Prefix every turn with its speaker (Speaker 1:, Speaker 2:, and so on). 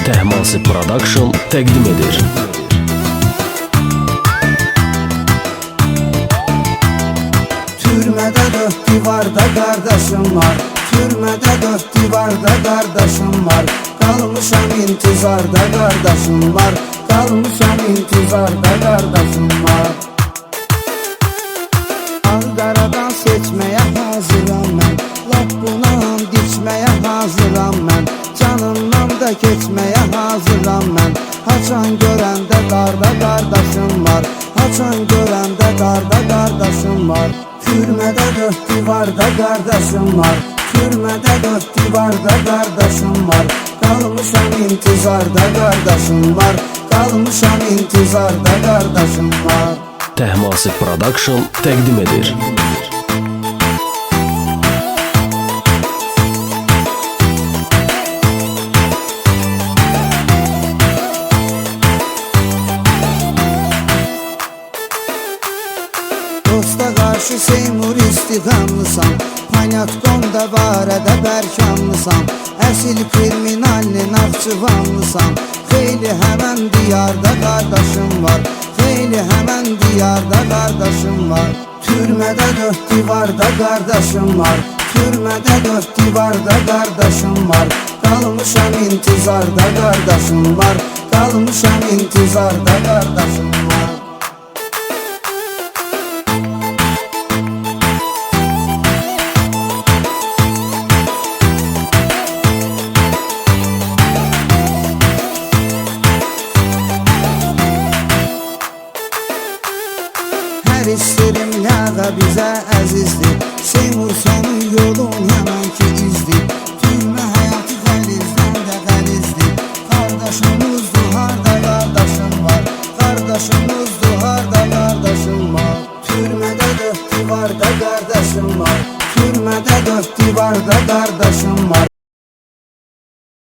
Speaker 1: Tehmasi Production təqdim edir.
Speaker 2: Türmədə dört divarda qardaşım var, Türmədə dört divarda qardaşım var, qalmışam intizarda qardaşım var, qalmışam intizarda qardaşım var. Ankaradan seçməyə hazıram mən, lap buna and içməyə hazıram mən, canımdan da keçməyə hazıram mən. Haçan görəndə qarda qardaşım var, haçan görəndə qarda qardaşım var. Türmədə dört divarda qardaşım var, Türmədə dört divarda qardaşım var, qalmışam intizarda qardaşım var, qalmışam intizarda qardaşım var.
Speaker 1: Tehmasi Production təqdim edir.
Speaker 2: Dosta qarşı Seymur istiqamlısan, Panyatqonda barədə bərkamlısan, əsil kriminalli Naxçıvanlısan. Xeyli həmən diyarda qardaşım var, xeyli həmən diyarda qardaşım var. Türmədə dört divarda qardaşım var, Türmədə dört divarda qardaşım var, qalmışam intizarda qardaşım var, qalmışam intizarda qardaşım var. Hər istirim yağa bizə əzizdir, Seymur sonu yolun yaman ki izdir. Türmə həyatı qəlizdən də qəlizdir, qardaşımızdır harda qardaşım var, qardaşımızdır harda qardaşım var. Türmədə dört divarda qardaşım var, Türmədə dört divarda qardaşım var,